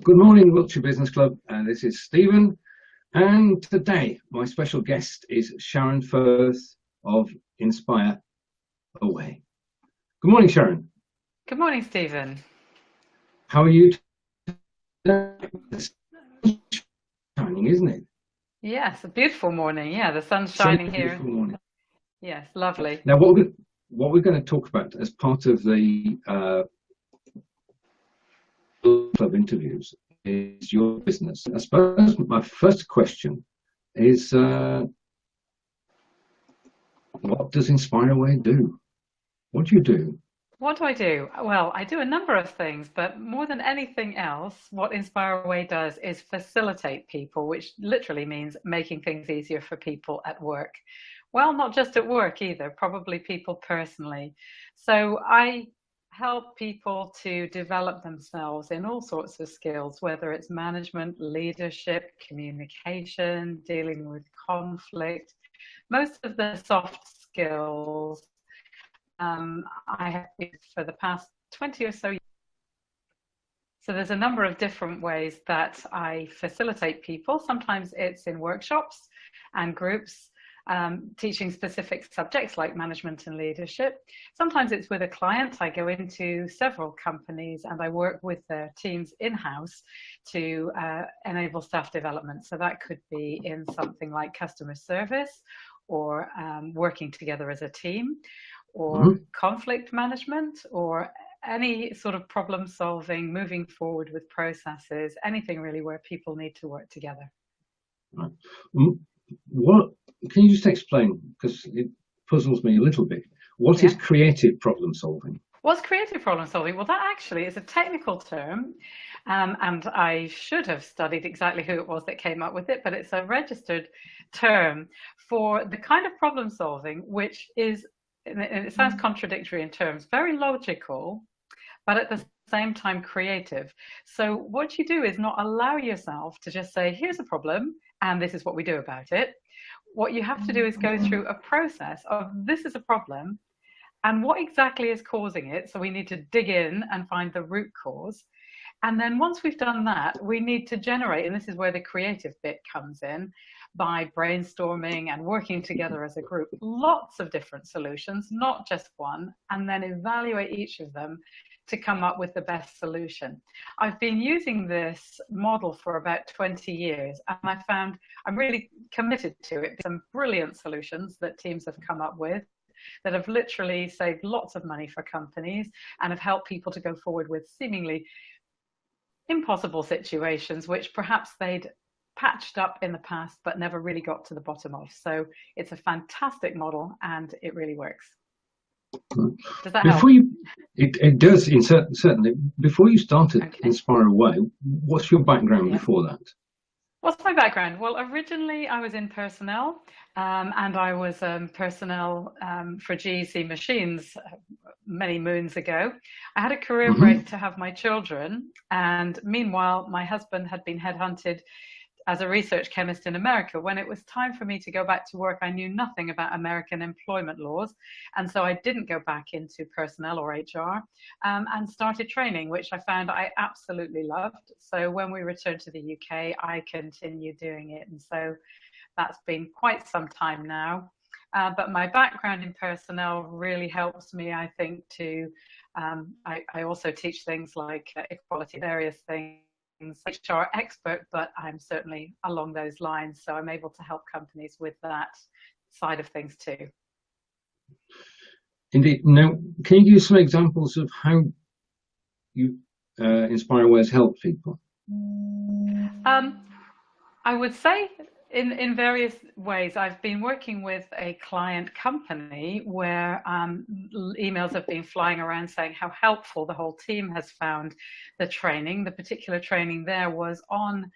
Good morning, Wiltshire Business Club. This is Steven, and today my special guest is Sharon Firth of Inspire Away. Good morning, Sharon. Good morning, Steven. How are you today? It's shining, isn't it? Yes, a beautiful morning. Yeah, the sun's So shining here. beautiful morning. Yes, lovely. Now, what we're going to talk about as part of the club interviews is your business. I suppose my first question is, what does Inspire Away do? What do you do? What do I do? Well, I do a number of things, but more than anything else, what Inspire Away does is facilitate people, which literally means making things easier for people at work. Well, not just at work either, probably people personally. So I help people to develop themselves in all sorts of skills, whether it's management, leadership, communication, dealing with conflict, most of the soft skills. I have been for the past 20 or so years. So there's a number of different ways that I facilitate people. Sometimes it's in workshops and groups, teaching specific subjects like management and leadership. Sometimes it's with a client. I go into several companies and I work with their teams in-house to enable staff development. So that could be in something like customer service or working together as a team, or conflict management, or any sort of problem solving, moving forward with processes, anything really where people need to work together. Right. What can you just explain, because it puzzles me a little bit, what is creative problem solving? What's creative problem solving? Well, that actually is a technical term, and I should have studied exactly who it was that came up with it, but it's a registered term for the kind of problem solving which is, and it sounds contradictory in terms, very logical, but at the same time creative. So what you do is not allow yourself to just say, here's a problem, and this is what we do about it. What you have to do is go through a process of, this is a problem, and what exactly is causing it. So we need to dig in and find the root cause. And then once we've done that, we need to generate, and this is where the creative bit comes in, by brainstorming and working together as a group, lots of different solutions, not just one, and then evaluate each of them to come up with the best solution. I've been using this model for about 20 years, and I found I'm really committed to it. Some brilliant solutions that teams have come up with that have literally saved lots of money for companies and have helped people to go forward with seemingly impossible situations which perhaps they'd patched up in the past but never really got to the bottom of. So it's a fantastic model and it really works. Does that help? It does, certainly. Before you started Inspire Away, what's your background before that? What's my background? Well, originally I was in personnel, and I was personnel for GEC machines many moons ago. I had a career break to have my children, and meanwhile my husband had been headhunted as a research chemist in America. When it was time for me to go back to work, I knew nothing about American employment laws, and so I didn't go back into personnel or HR, and started training, which I found I absolutely loved. So when we returned to the UK, I continued doing it, and so that's been quite some time now. But my background in personnel really helps me, I think, to, I also teach things like equality, various things, HR expert, but I'm certainly along those lines, so I'm able to help companies with that side of things too. Indeed. Now, can you give some examples of how you Inspire Away has helped people? I would say in various ways. I've been working with a client company where emails have been flying around saying how helpful the whole team has found the training. The particular training there was on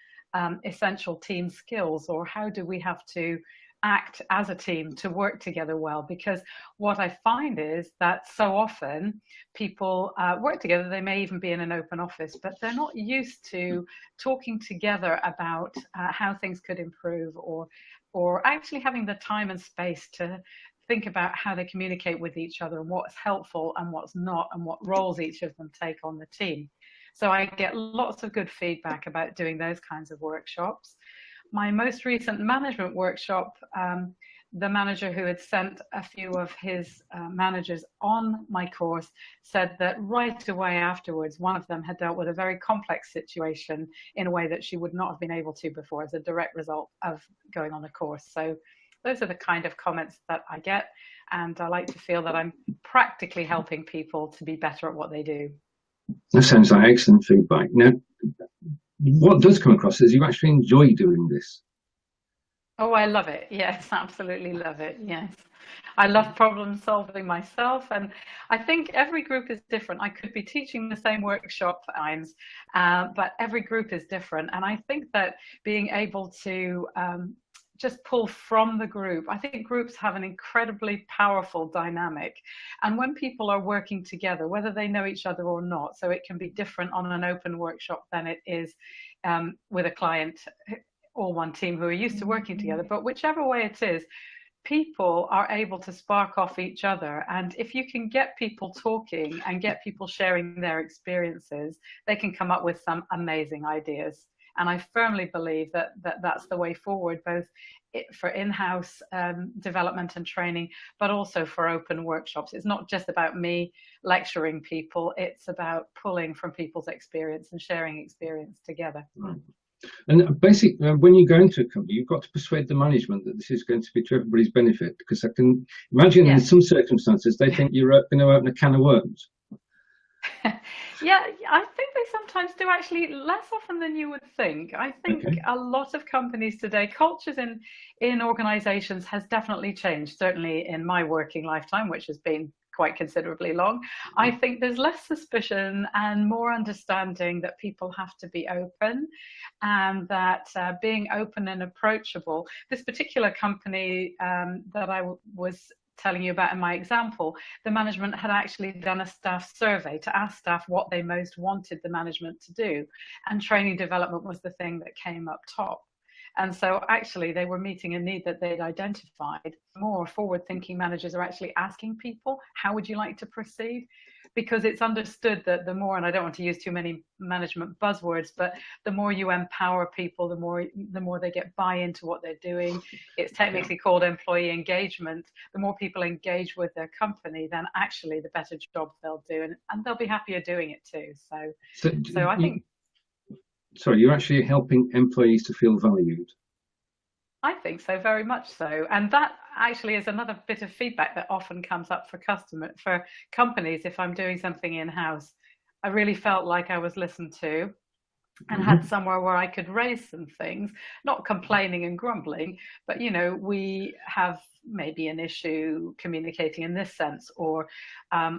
essential team skills, or how do we have to act as a team to work together well, because what I find is that so often people work together, they may even be in an open office, but they're not used to talking together about how things could improve, or actually having the time and space to think about how they communicate with each other and what's helpful and what's not, and what roles each of them take on the team. So I get lots of good feedback about doing those kinds of workshops. My most recent management workshop, the manager who had sent a few of his managers on my course said that right away afterwards, one of them had dealt with a very complex situation in a way that she would not have been able to before as a direct result of going on the course. So those are the kind of comments that I get, and I like to feel that I'm practically helping people to be better at what they do. That sounds like excellent feedback. Now, what does come across is you actually enjoy doing this. Oh, I love it. Yes, absolutely love it. Yes. I love problem solving myself, and I think every group is different. I could be teaching the same workshop times, but every group is different. And I think that being able to just pull from the group, I think groups have an incredibly powerful dynamic. And when people are working together, whether they know each other or not, so it can be different on an open workshop than it is with a client, all one team who are used to working together, but whichever way it is, people are able to spark off each other. And if you can get people talking and get people sharing their experiences, they can come up with some amazing ideas. And I firmly believe that that's the way forward, both for in-house development and training, but also for open workshops. It's not just about me lecturing people, it's about pulling from people's experience and sharing experience together. Right. And basically, when you go into a company, you've got to persuade the management that this is going to be to everybody's benefit, because I can imagine in some circumstances they think you're going to open a can of worms. Yeah, I think they sometimes do, actually, less often than you would think. I think a lot of companies today, cultures in organizations has definitely changed, certainly in my working lifetime, which has been quite considerably long. I think there's less suspicion and more understanding that people have to be open, and that being open and approachable. This particular company that I was telling you about in my example, the management had actually done a staff survey to ask staff what they most wanted the management to do, and training development was the thing that came up top. And so actually they were meeting a need that they'd identified. More forward-thinking managers are actually asking people, how would you like to proceed? Because it's understood that the more, and I don't want to use too many management buzzwords, but the more you empower people, the more they get buy into what they're doing. It's technically called employee engagement. The more people engage with their company, then actually the better job they'll do, and they'll be happier doing it too. So I think... Sorry, you're actually helping employees to feel valued. I think so, very much so. And that actually is another bit of feedback that often comes up for companies. If I'm doing something in-house, I really felt like I was listened to and had somewhere where I could raise some things, not complaining and grumbling, but we have maybe an issue communicating in this sense, or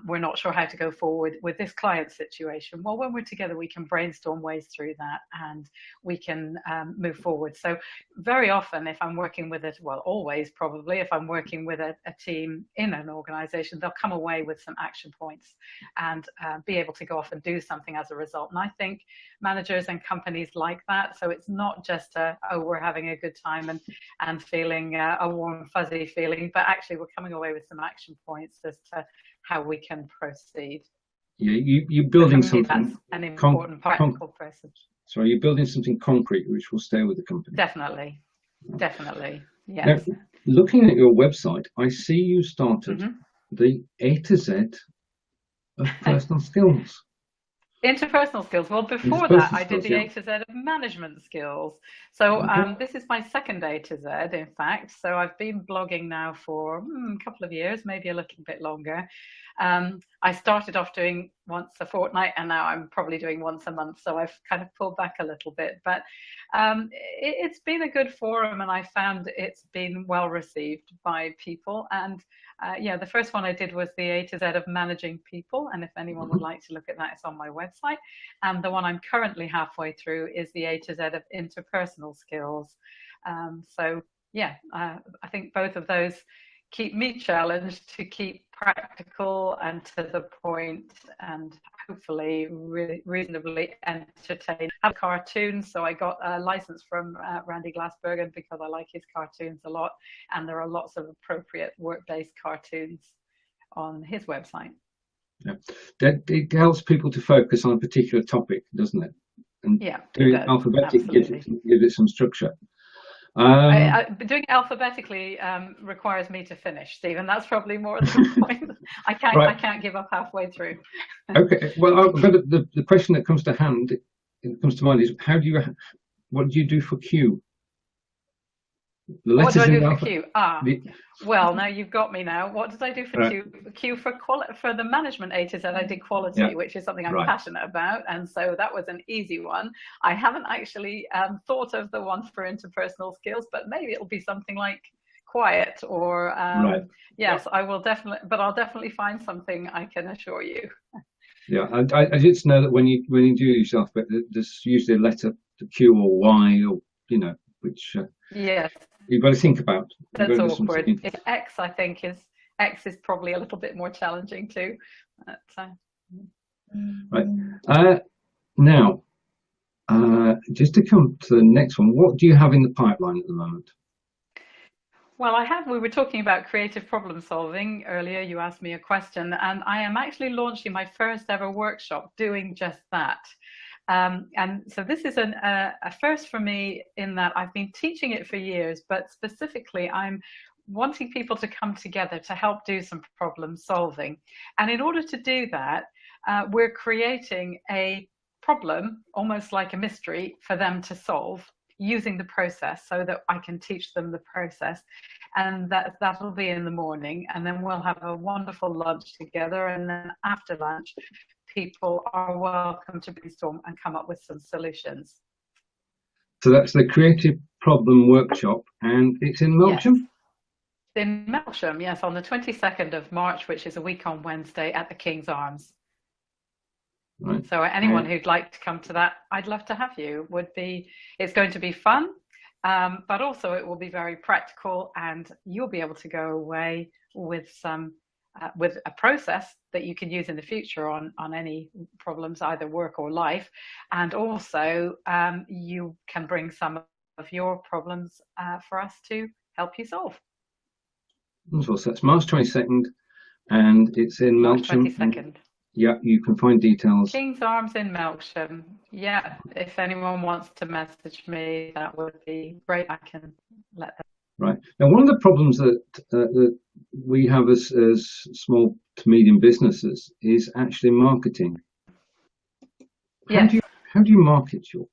we're not sure how to go forward with this client situation. Well, when we're together, we can brainstorm ways through that, and we can move forward. So very often, if I'm working with it, well, always probably, if I'm working with a team in an organization, they'll come away with some action points and be able to go off and do something as a result. And I think managers and companies like that. So it's not just we're having a good time and feeling a warm fuzzy feeling, but actually we're coming away with some action points as to how we can proceed. Yeah, you're building something. That's an important practical process. So you're building something concrete which will stay with the company. Definitely, yes. Now, looking at your website, I see you started the A to Z of personal skills. Interpersonal skills. Well, before that, I did the A to Z of management skills. So this is my second A to Z, in fact. So I've been blogging now for a couple of years, maybe a little bit longer. I started off doing once a fortnight, and now I'm probably doing once a month. So I've kind of pulled back a little bit, but it's been a good forum, and I found it's been well received by people. And the first one I did was the A to Z of managing people. And if anyone would like to look at that, it's on my website. And the one I'm currently halfway through is the A to Z of interpersonal skills. I think both of those keep me challenged to keep practical and to the point, and hopefully reasonably entertaining. I have cartoons, so I got a license from Randy Glassbergen because I like his cartoons a lot, and there are lots of appropriate work-based cartoons on his website. Yeah. That it helps people to focus on a particular topic, doesn't it? And Yeah, doing it it does. alphabetic gives Absolutely. it some structure. Um, Doing it alphabetically requires me to finish, Stephen. That's probably more the point. I right. can't give up halfway through. Okay. Well, but the question that comes to hand, it comes to mind is what do you do for Q? The What do letters I in do the for alphabet. Q? The, Well, now you've got me now. What did I do for right. Q? Q for the management A to Z, I did Yeah. quality, which is something I'm Right. passionate about. And so that was an easy one. I haven't actually thought of the one for interpersonal skills, but maybe it'll be something like quiet or Right. Yeah. yes, I will definitely, but I'll definitely find something, I can assure you. Yeah. I just know that when you do use the alphabet, there's usually a letter to Q or Y or which Yes, you've got to think about. You've got that's to do some awkward. thinking. It's X, I think, is X is probably a little bit more challenging too. But, Right. Now, just to come to the next one, what do you have in the pipeline at the moment? well, we were talking about creative problem solving earlier. You asked me a question, and I am actually launching my first ever workshop doing just that. And so this is a first for me in that I've been teaching it for years, but specifically I'm wanting people to come together to help do some problem solving. And in order to do that, we're creating a problem, almost like a mystery, for them to solve using the process so that I can teach them the process. And that'll be in the morning. And then we'll have a wonderful lunch together. And then after lunch, people are welcome to brainstorm and come up with some solutions. So that's the Creative Problem Workshop, and it's in Melksham? Yes. In Melksham, yes, on the 22nd of March, which is a week on Wednesday at the King's Arms. Right. So anyone who'd like to come to that, I'd love to have you. It's going to be fun, but also it will be very practical, and you'll be able to go away with with a process that you can use in the future on any problems, either work or life, and also you can bring some of your problems for us to help you solve. So that's March 22nd, and it's in March Melksham. 22nd. Yeah, you can find details. King's Arms in Melksham. Yeah, if anyone wants to message me, that would be great. I can let them. Right. Now, one of the problems that we have as small to medium businesses is actually marketing. Yes. How do you market your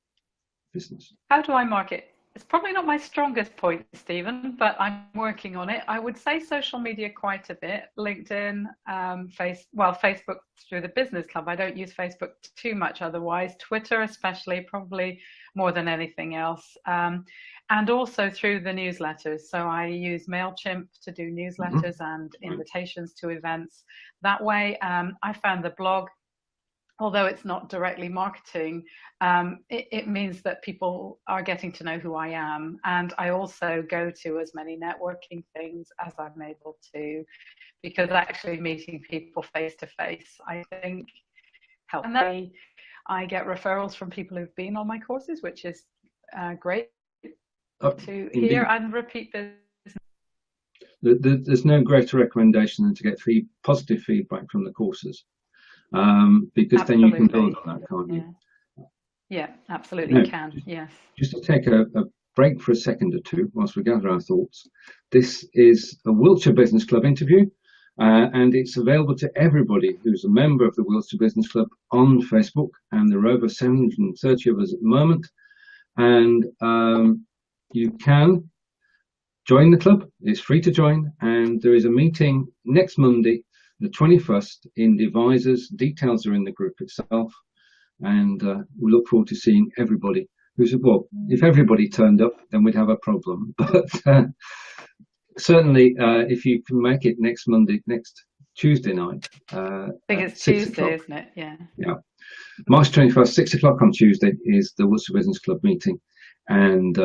business? How do I market? It's probably not my strongest point, Stephen, but I'm working on it. I would say social media quite a bit. LinkedIn, Facebook through the business club. I don't use Facebook too much otherwise. Twitter especially, probably more than anything else. And also through the newsletters. So I use MailChimp to do newsletters and invitations to events. That way, I found the blog, although it's not directly marketing, it means that people are getting to know who I am. And I also go to as many networking things as I'm able to, because actually meeting people face to face, I think, helps. And then I get referrals from people who've been on my courses, which is great to hear and repeat business. There's no greater recommendation than to get positive feedback from the courses. Because Absolutely. then you can build on that, can't you? Yeah, absolutely. You can. Yes. Just to take a break for a second or two whilst we gather our thoughts. This is a Wiltshire Business Club interview, and it's available to everybody who's a member of the Wiltshire Business Club on Facebook, and there are over 730 of us at the moment. And you can join the club. It's free to join, and there is a meeting next Monday, the 21st, in Devisors. Details are in the group itself, and we look forward to seeing everybody. If everybody turned up, then we'd have a problem. But certainly, if you can make it next Tuesday night. I think it's 6 Tuesday, o'clock. isn't it? Yeah. Yeah. March 21st, 6 o'clock on Tuesday is the Wiltshire Business Club meeting, and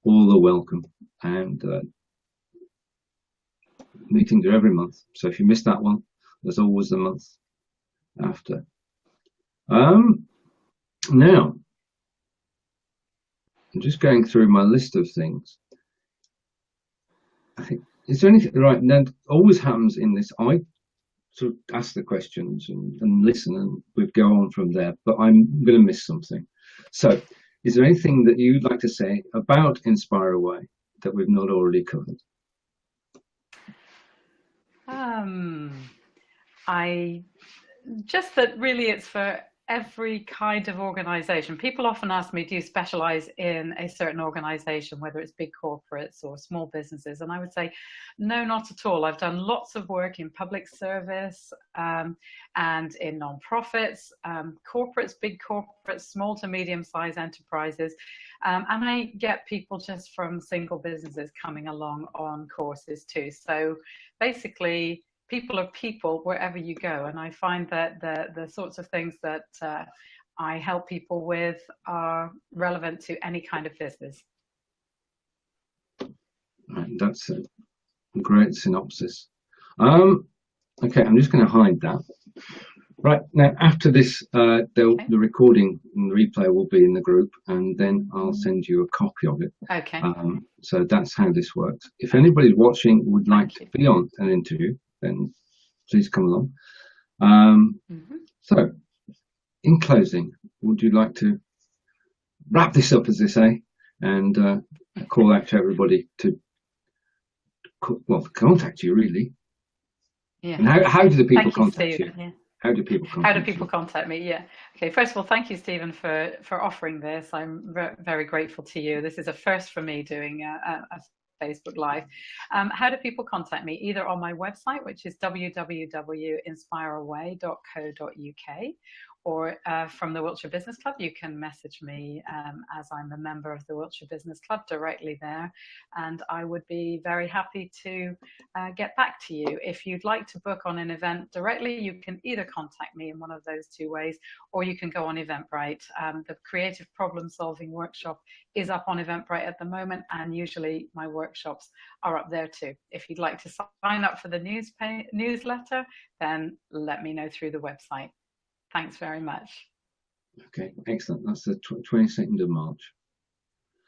all are welcome. And meetings are every month, so if you miss that one, there's always the month after. Now, I'm just going through my list of things. I think, is there anything right? That always happens in this. I sort of ask the questions and listen, and we'd go on from there. But I'm going to miss something. So, is there anything that you'd like to say about Inspire Away that we've not already covered? I just that really it's for every kind of organization. People often ask me, do you specialize in a certain organization, whether it's big corporates or small businesses? And I would say, no, not at all. I've done lots of work in public service and in non-profits, corporates, big corporates, small to medium-sized enterprises. And I get people just from single businesses coming along on courses too. So basically, people are people wherever you go, and I find that the sorts of things that I help people with are relevant to any kind of business. Right, that's a great synopsis. Okay, I'm just going to hide that. Right, now after this, the recording and the replay will be in the group, and then I'll send you a copy of it. Okay. So that's how this works. If anybody's watching would like to be on an interview, then please come along. So, in closing, would you like to wrap this up, as they say, and call out to everybody to, contact you, really? Yeah. And how do the people contact you? Yeah. How do people contact me? Yeah. Okay. First of all, thank you, Steven, for offering this. I'm very grateful to you. This is a first for me doing a Facebook Live. How do people contact me? Either on my website, which is www.inspireaway.co.uk, or from the Wiltshire Business Club. You can message me as I'm a member of the Wiltshire Business Club directly there, and I would be very happy to get back to you. If you'd like to book on an event directly, you can either contact me in one of those two ways, or you can go on Eventbrite. The Creative Problem Solving workshop is up on Eventbrite at the moment, and usually my workshops are up there too. If you'd like to sign up for the newsletter, then let me know through the website. Thanks very much. Okay, excellent. That's the 22nd of March.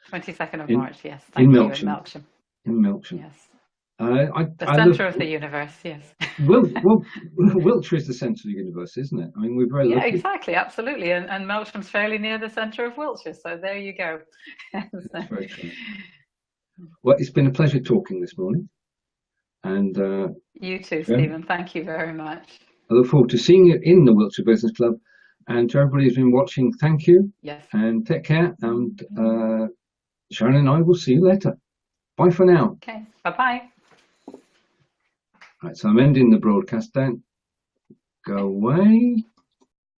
22nd of March, yes. Thank you, in Millshire. In Millshire. Yes. The centre of the universe, yes. Well, Wiltshire is the centre of the universe, isn't it? I mean, we're very lucky. Exactly, absolutely. And Melsham's fairly near the centre of Wiltshire, so there you go. That's very true. Well, it's been a pleasure talking this morning. And you too, Steven. Thank you very much. I look forward to seeing you in the Wiltshire Business Club. And to everybody who's been watching, thank you. Yes. And take care. And Sharon and I will see you later. Bye for now. Okay. Bye-bye. Right, so I'm ending the broadcast. Don't go away.